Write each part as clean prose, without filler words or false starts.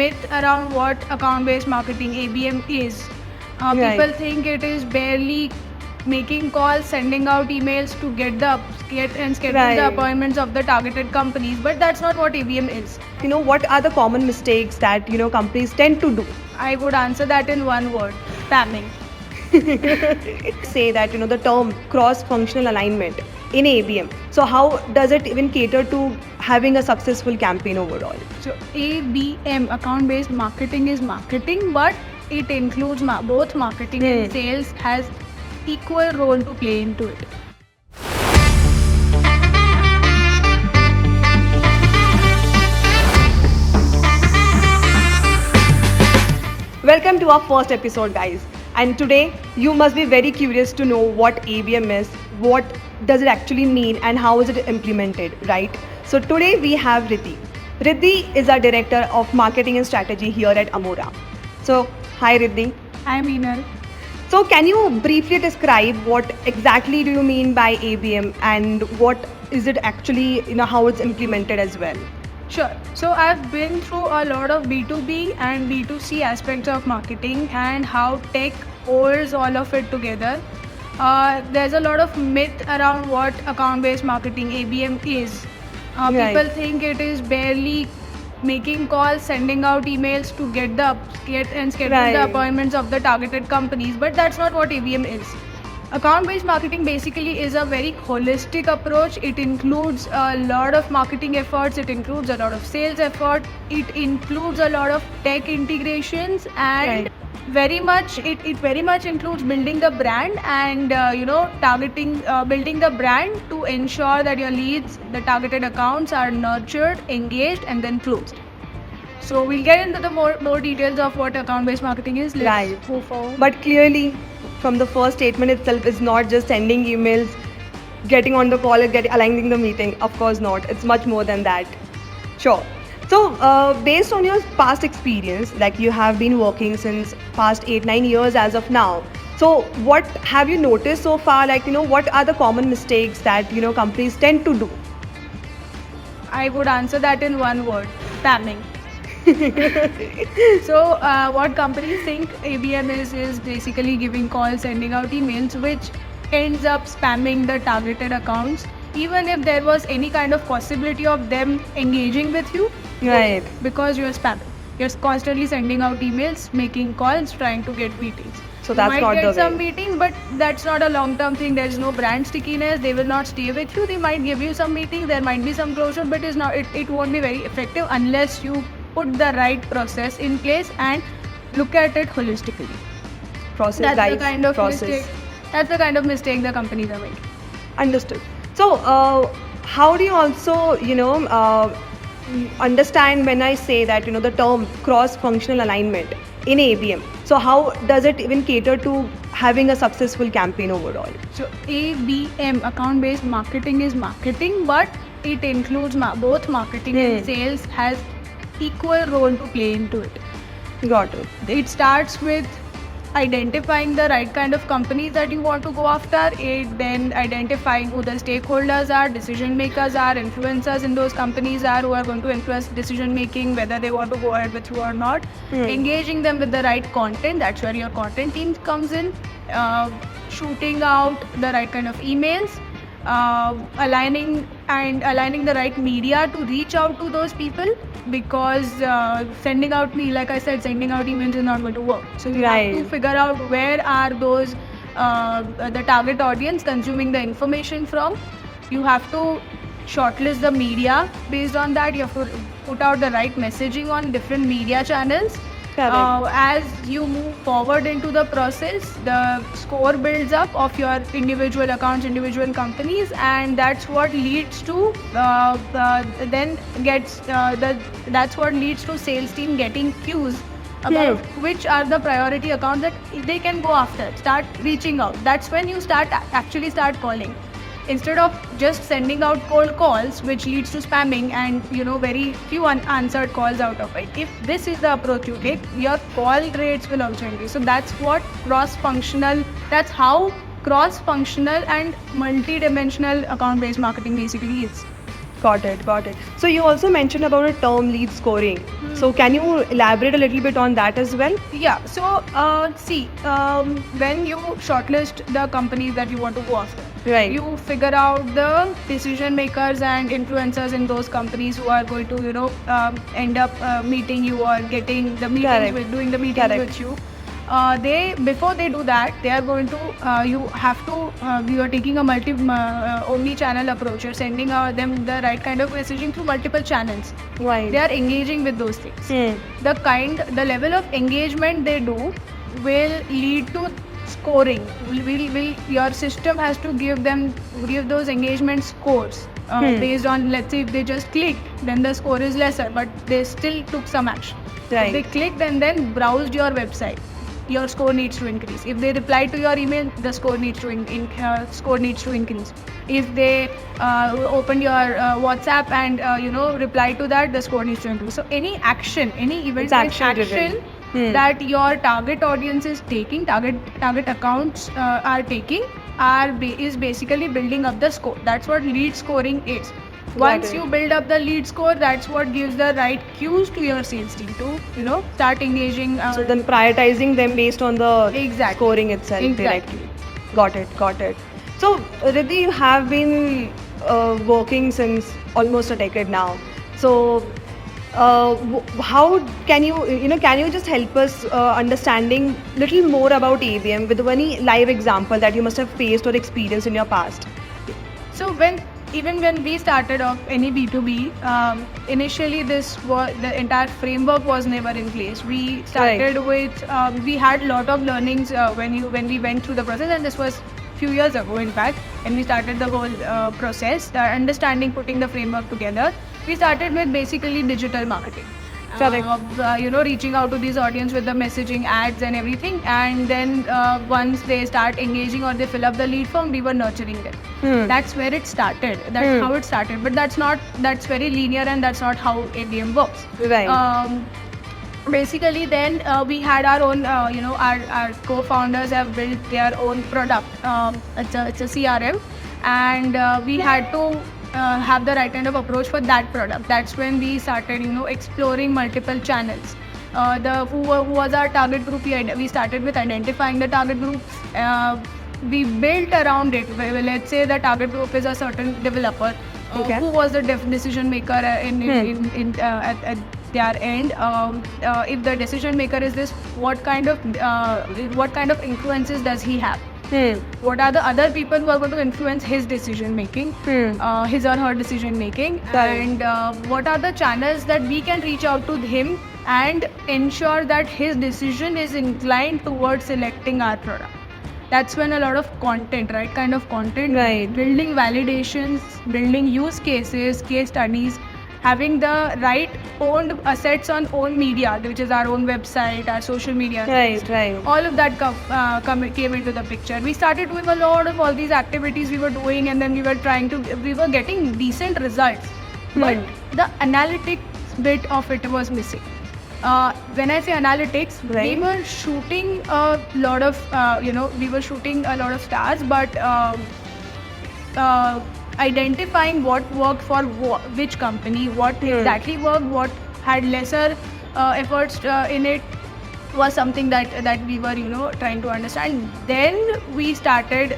myth around what account-based marketing (ABM) is. Right. People think it is barely making calls, sending out emails to get and schedule Right. the appointments of the targeted companies, but that's not what ABM is. What are the common mistakes that companies tend to do? I would answer that in one word: spamming. Say that the term cross-functional alignment in ABM. So how does it even cater to having a successful campaign overall? So ABM, account-based marketing, is marketing, but it includes both marketing and sales has equal role to play into it. Welcome to our first episode, guys. And today you must be very curious to know what ABM is, what does it actually mean, and how is it implemented, right? So today we have Riddhi. Riddhi is our director of marketing and strategy here at Amora. So hi Riddhi. I'm Meenal. So can you briefly describe what exactly do you mean by ABM and what is it actually, how it's implemented as well? Sure. So I've been through a lot of B2B and B2C aspects of marketing and how tech holds all of it together. There's a lot of myth around what account-based marketing (ABM) is. Right. People think it is barely making calls, sending out emails to get and schedule Right. the appointments of the targeted companies, but that's not what ABM is. Account-based marketing basically is a very holistic approach. It includes a lot of marketing efforts, it includes a lot of sales effort, it includes a lot of tech integrations, and Right. it very much includes building the brand and building the brand to ensure that your leads, the targeted accounts, are nurtured, engaged, and then closed. So we'll get into the more details of what account-based marketing is. Let's Right. move forward. But clearly, from the first statement itself, is not just sending emails, getting on the call, and aligning the meeting. Of course not. It's much more than that. Sure. So, based on your past experience, like you have been working since past 8-9 years as of now. So, what have you noticed so far? Like, what are the common mistakes that companies tend to do? I would answer that in one word: spamming. So, what companies think ABM is basically giving calls, sending out emails, which ends up spamming the targeted accounts, even if there was any kind of possibility of them engaging with you, Right. because you're spamming. You're constantly sending out emails, making calls, trying to get meetings. So that's you not might the get some way. meetings, but that's not a long-term thing. There's no brand stickiness. They will not stay with you. They might give you some meetings. There might be some closure, but it won't be very effective unless you put the right process in place and look at it holistically. Process, That's guys. the kind of process. mistake. That's the kind of mistake the companies are making. Understood. So, how do you also, understand when I say that, the term cross-functional alignment in ABM? So, how does it even cater to having a successful campaign overall? So ABM, account-based marketing, is marketing, but it includes both marketing and sales has equal role to play into it. Got it. It starts with identifying the right kind of companies that you want to go after, then identifying who the stakeholders are, decision makers are, influencers in those companies are, who are going to influence decision making, whether they want to go ahead with you or not, engaging them with the right content. That's where your content team comes in, shooting out the right kind of emails, aligning the right media to reach out to those people, because sending out emails is not going to work. So you have to Right. figure out where are those the target audience consuming the information from. You have to shortlist the media based on that. You have to put out the right messaging on different media channels. Correct. As you move forward into the process, the score builds up of your individual accounts, individual companies, and that's what leads to that's what leads to sales team getting cues about which are the priority accounts that they can go after. Start reaching out. That's when you actually start calling. Instead of just sending out cold calls, which leads to spamming and very few unanswered calls out of it. If this is the approach you take, your call rates will also increase. So that's how cross-functional and multi-dimensional account-based marketing basically is. Got it, got it. So you also mentioned about a term lead scoring. So can you elaborate a little bit on that as well? Yeah. So, when you shortlist the companies that you want to go after, Right. you figure out the decision makers and influencers in those companies who are going to, end up meeting you or getting the meetings Correct. with, doing the meetings Correct. with you. They before they do that, they are going to you have to you are taking a omni-channel approach. You're sending them the right kind of messaging through multiple channels. Right. They are engaging with those things. The level of engagement they do will lead to scoring. Your system has to give those engagement scores based on, let's say if they just clicked, then the score is lesser, but they still took some action. Right. If they clicked and then browsed your website, your score needs to increase. If they reply to your email, the score needs to increase. If they opened your WhatsApp and reply to that, the score needs to increase. So any action, any event, action-driven. that your target audience is taking, target accounts are taking, is basically building up the score. That's what lead scoring is. Once it. you build up the lead score, that's what gives the right cues to your sales team to start engaging. So then prioritizing them based on the Exactly. scoring itself Exactly. directly. Got it. So Riddhi, you have been working since almost a decade now. So how can you just help us understanding little more about ABM with any live example that you must have faced or experienced in your past? So even when we started off any B2B, initially the entire framework was never in place. We started with we had a lot of learnings when we went through the process, and this was few years ago, in fact, and we started the whole process, understanding, putting the framework together. We started with basically digital marketing. Correct. Reaching out to this audience with the messaging, ads and everything, and then once they start engaging or they fill up the lead form, we were nurturing them. That's where it started. That's how it started. But that's very linear, and that's not how ABM works. Right. Basically, then we had our own, our co-founders have built their own product. It's a CRM, and we had to have the right kind of approach for that product. That's when we started, exploring multiple channels. Who was our target group? We started with identifying the target group. We built around it. Let's say the target group is a certain developer. Okay. Who was the decision maker at their end? If the decision maker is this, what kind of influences does he have? What are the other people who are going to influence his decision making, his or her decision making, and what are the channels that we can reach out to him and ensure that his decision is inclined towards selecting our product. That's when a lot of content, right kind of content, Right. building validations, building use cases, case studies, having the right owned assets on own media, which is our own website, our social media. Right. All of that came into the picture. We started doing a lot of all these activities we were doing, and then we were getting decent results. But the analytics bit of it was missing. When I say analytics, Right. we were shooting a lot of, stars, but identifying what worked for which company, what exactly worked, what had lesser efforts in it, was something that we were trying to understand. Then we started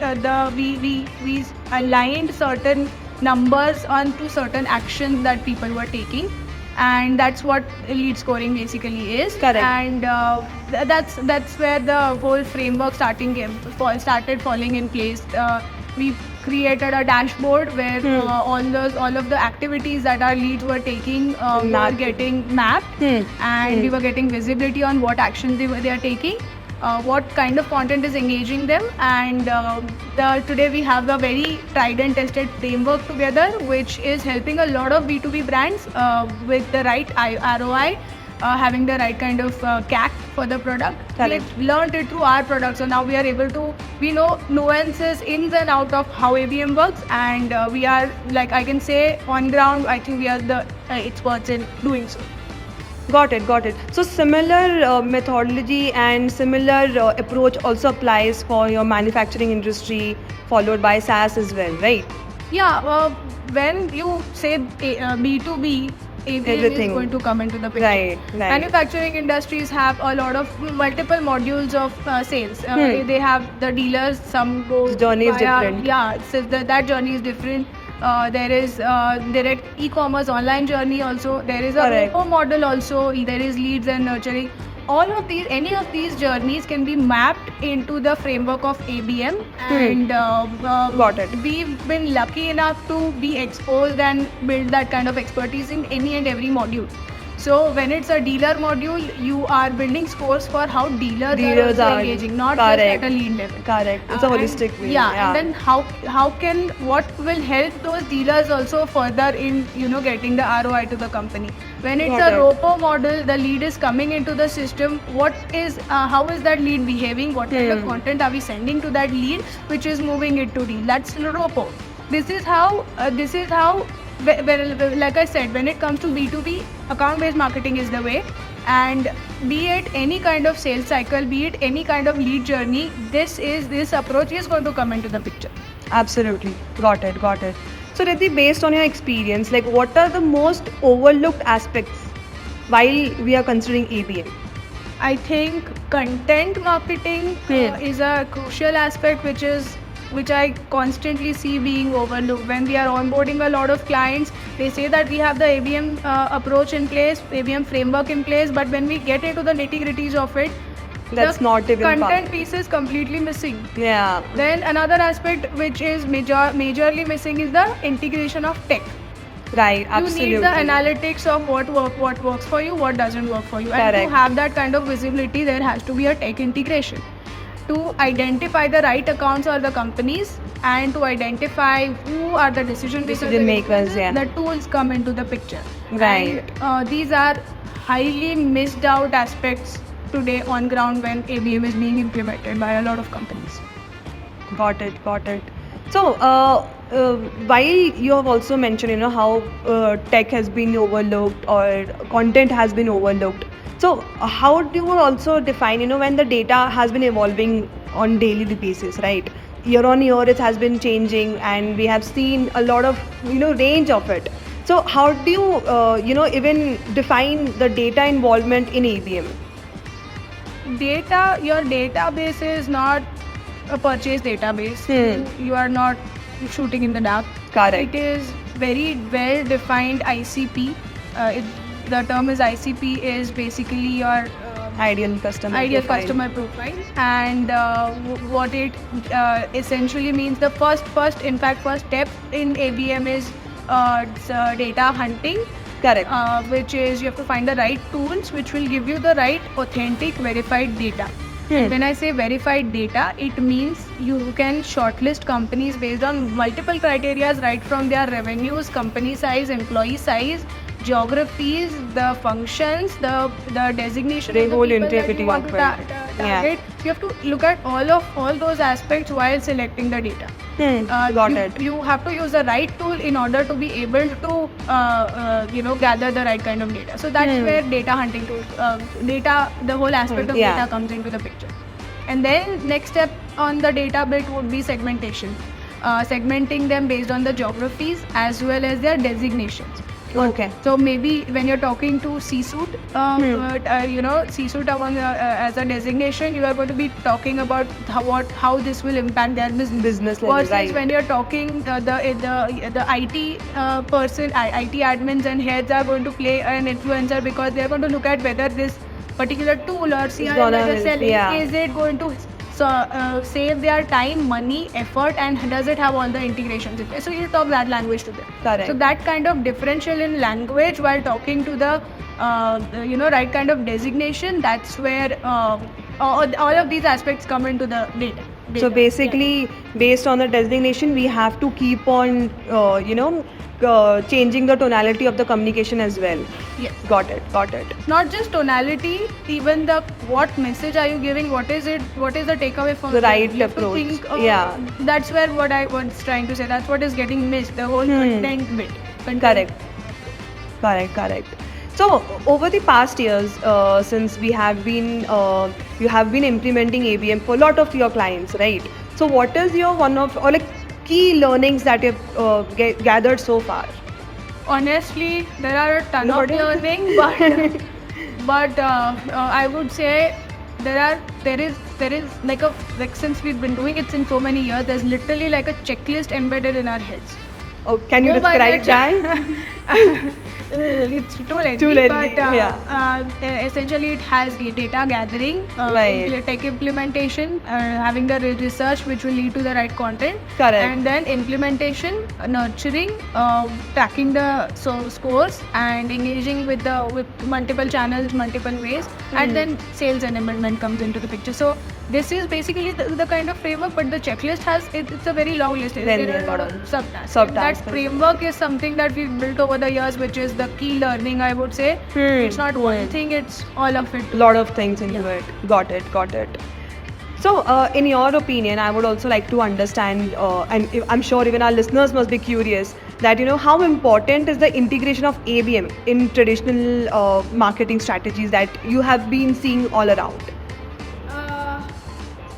we aligned certain numbers onto certain actions that people were taking, and that's what lead scoring basically is. Correct. And that's where the whole framework started falling in place. We created a dashboard where all of the activities that our leads were taking were getting mapped, and we were getting visibility on what actions they are taking, what kind of content is engaging them, and today we have a very tried and tested framework together, which is helping a lot of B2B brands with the right ROI, having the right kind of CAC for the product. Correct. We learned it through our product, so now we know nuances, ins and out of how ABM works, and we are, like I can say, on ground, I think we are the experts in doing so. Got it. So similar methodology and similar approach also applies for your manufacturing industry, followed by SaaS as well, right? Yeah, when you say B2B, ABM Everything. is going to come into the picture. Right, right. Manufacturing industries have a lot of multiple modules of sales. They have the dealers, some go The journey is different. Yeah, so that journey is different. There is direct e-commerce online journey also. There is a Correct. ROPO model also. There is leads and nurturing. All of these, any of these journeys can be mapped into the framework of ABM, and Got it. we've been lucky enough to be exposed and build that kind of expertise in any and every module. So when it's a dealer module, you are building scores for how dealers are also engaging, not just correct. at a lead level. Correct. It's a And- holistic way. and then how can, what will help those dealers also further in getting the ROI to the company. When it's Got a it. ROPO model, the lead is coming into the system. What is how is that lead behaving? What kind of content are we sending to that lead, which is moving it to deal? That's ROPO. This is how. Well, like I said, when it comes to B2B, account-based marketing is the way. And be it any kind of sales cycle, be it any kind of lead journey, this approach is going to come into the picture. Absolutely. Got it. Got it. So, Riddhi, based on your experience, like what are the most overlooked aspects while we are considering ABM? I think content marketing is a crucial aspect, which I constantly see being overlooked. When we are onboarding a lot of clients, they say that we have the ABM approach in place, ABM framework in place, but when we get into the nitty-gritties of it, That's the not even content part. piece is completely missing. Yeah. Then another aspect which is majorly missing is the integration of tech. Right. Absolutely. You need the analytics of what works for you, what doesn't work for you. And Correct. to have that kind of visibility, there has to be a tech integration. To identify the right accounts or the companies, and to identify who are the decision makers, yeah. the tools come into the picture. Right. And, these are highly missed out aspects today on ground when ABM is being implemented by a lot of companies. Got it. Got it. So, while you have also mentioned, how tech has been overlooked or content has been overlooked. So, how do you also define, when the data has been evolving on daily basis, right? Year on year, it has been changing, and we have seen a lot of, range of it. So, how do you, even define the data involvement in ABM? Your database is not a purchase database. You are not shooting in the dark. Correct. It is very well defined ICP. The term is ICP is basically your Ideal customer ideal profile. customer profile, and what it essentially means, the first step in ABM is data hunting. Correct. Which is you have to find the right tools which will give you the right authentic verified data. When I say verified data, it means you can shortlist companies based on multiple criteria, right from their revenues, company size, employee size, geographies, the functions, the designation The of the whole people that integrity you want to of it. target. You have to look at all those aspects while selecting the data. Got it. You have to use the right tool in order to be able to gather the right kind of data. So that's where data hunting tools, the whole aspect of Yeah. data comes into the picture. And then next step on the data bit would be segmentation. Segmenting them based on the geographies as well as their designations. Okay. So maybe when you're talking to C-suite, C-suite as a designation, you are going to be talking about how this will impact their business. Business level, Versus right. when you're talking the IT person, IT admins and heads are going to play an influencer, because they're going to look at whether this particular tool or CRM gonna that they're help, selling, yeah. is it going to save their time, money, effort, and does it have all the integrations in place? So you talk that language to them. Correct. So that kind of differential in language while talking to the right kind of designation, that's where all of these aspects come into the data. So basically, based on the designation, we have to keep on, changing the tonality of the communication as well. Yes. Got it. Not just tonality, even the what message are you giving, what is the takeaway from The there? right You have to approach. think, Yeah. That's where what I was trying to say, that's what is getting missed, the whole content bit. Correct. So over the past years, since you have been implementing ABM for a lot of your clients, right? So what is your key learnings that you've gathered so far? Honestly, there are a ton of learning, but I would say there is like since we've been doing it since so many years, there's literally like a checklist embedded in our heads. Oh, can you Go by describe that? It's too lengthy, Too lengthy, but yeah. essentially it has the data gathering, Right. tech implementation, having the research which will lead to the right content, Correct. and then implementation, nurturing, tracking the scores, and engaging with multiple channels, multiple ways, and then sales enablement comes into the picture. So this is basically the kind of framework, but the checklist it's a very long list. Then There there's are a lot of subtasks. subtasks. That framework is something that we've built over the years, which is the key learning, I would say. It's not one thing, it's all of it. Lot of things into it. Got it. So, in your opinion, I would also like to understand, I'm sure even our listeners must be curious that how important is the integration of ABM in traditional marketing strategies that you have been seeing all around.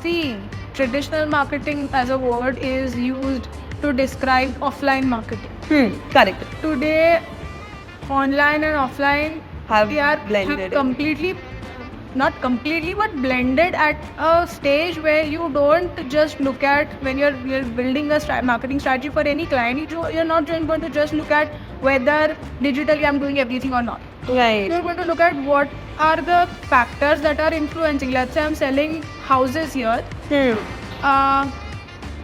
See, traditional marketing as a word is used to describe offline marketing. Correct. Today, online and offline Have they are blended have in. completely, not completely, but blended at a stage where you don't just look at when you're building a marketing strategy for any client. You're not just going to just look at whether digitally I'm doing everything or not. Right. You're going to look at what are the factors that are influencing. Let's say I'm selling houses here.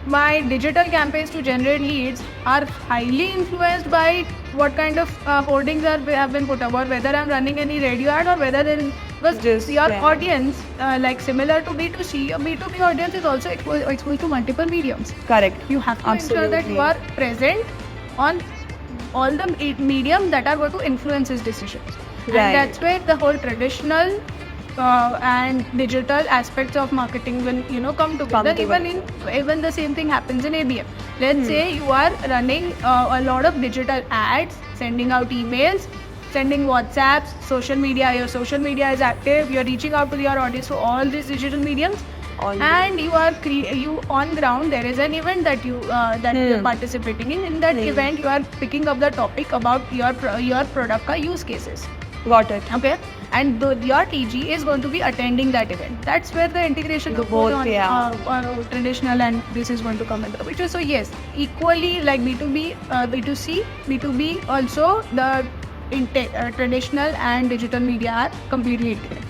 My digital campaigns to generate leads are highly influenced by what kind of hoardings have been put up, or whether I'm running any radio ad, or whether there is, because Just, your yeah. audience, like similar to B2C, a B2B audience is also exposed to multiple mediums. Correct. You have to ensure that you are present on all the mediums that are going to influence his decisions. Right. And that's where the whole traditional and digital aspects of marketing will come together. Even the same thing happens in ABM. Let's say you are running a lot of digital ads, sending out emails, sending WhatsApps, social media. Your social media is active. You're reaching out to your audience through all these digital mediums. And you are you on ground. There is an event that you're participating in. In that event, you are picking up the topic about your product ka use cases. Got it. Okay, and your TG is going to be attending that event. That's where the integration of both, on yeah. traditional and this is going to come into the picture. So yes, equally like B2B, B2C, B2B also the traditional and digital media are completely integrated.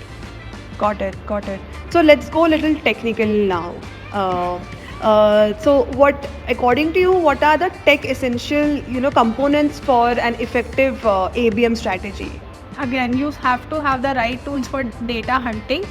Got it. So let's go a little technical now. So what, according to you, what are the tech essential, components for an effective ABM strategy? Again, you have to have the right tools for data hunting,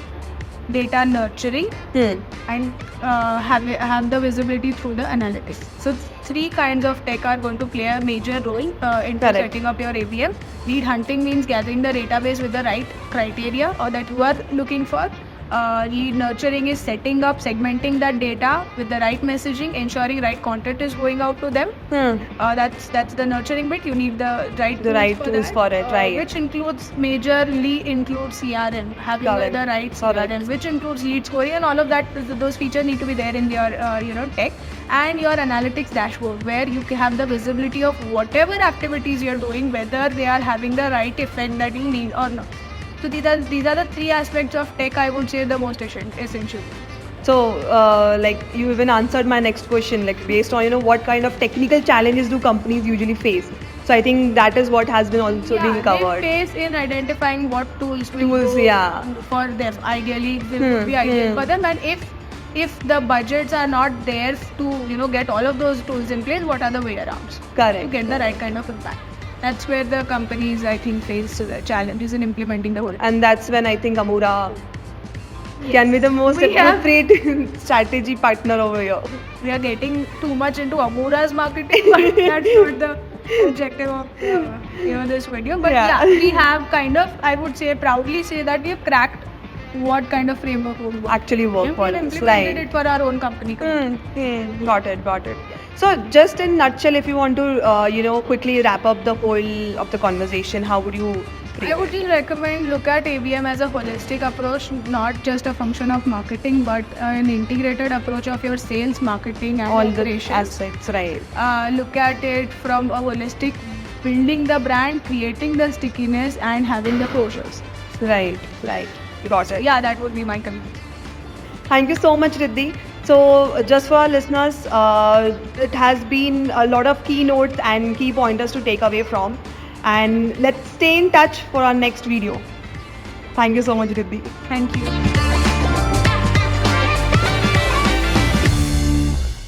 data nurturing, and have the visibility through the analytics. So three kinds of tech are going to play a major role in setting up your ABM. Lead hunting means gathering the database with the right criteria or that you are looking for. Lead nurturing is setting up, segmenting that data with the right messaging, ensuring right content is going out to them. That's the nurturing bit. You need the right tools for it, right? Which majorly includes CRM, having the right CRM, which includes lead scoring, and all of that. Those features need to be there in your tech and your analytics dashboard, where you can have the visibility of whatever activities you're doing, whether they are having the right effect that you need or not. So these are the three aspects of tech I would say the most essential. So, like you even answered my next question, like based on what kind of technical challenges do companies usually face. So I think that is what has been also being covered. They face in identifying what tools will go for them. Ideally, will be ideal for them, and if the budgets are not there to get all of those tools in place, what are the way arounds? Correct. To get the right kind of impact. That's where the companies, I think, face the challenges in implementing the whole. And that's when I think Amura can be the most appropriate strategy partner over here. We are getting too much into Amura's marketing, but that's not the objective of this video. But we have kind of, I would say, proudly say that we have cracked what kind of framework would actually work for us. We implemented it for our own company. Got it. So just in nutshell, if you want to quickly wrap up the whole of the conversation, how would you I would just recommend look at ABM as a holistic approach, not just a function of marketing, but an integrated approach of your sales, marketing, and All the operations. aspects, right? Look at it from a holistic, building the brand, creating the stickiness, and having the closures. Right. Got it. Yeah, that would be my comment. Thank you so much, Riddhi. So, just for our listeners, it has been a lot of keynotes and key pointers to take away from. And let's stay in touch for our next video. Thank you so much, Riddhi. Thank you.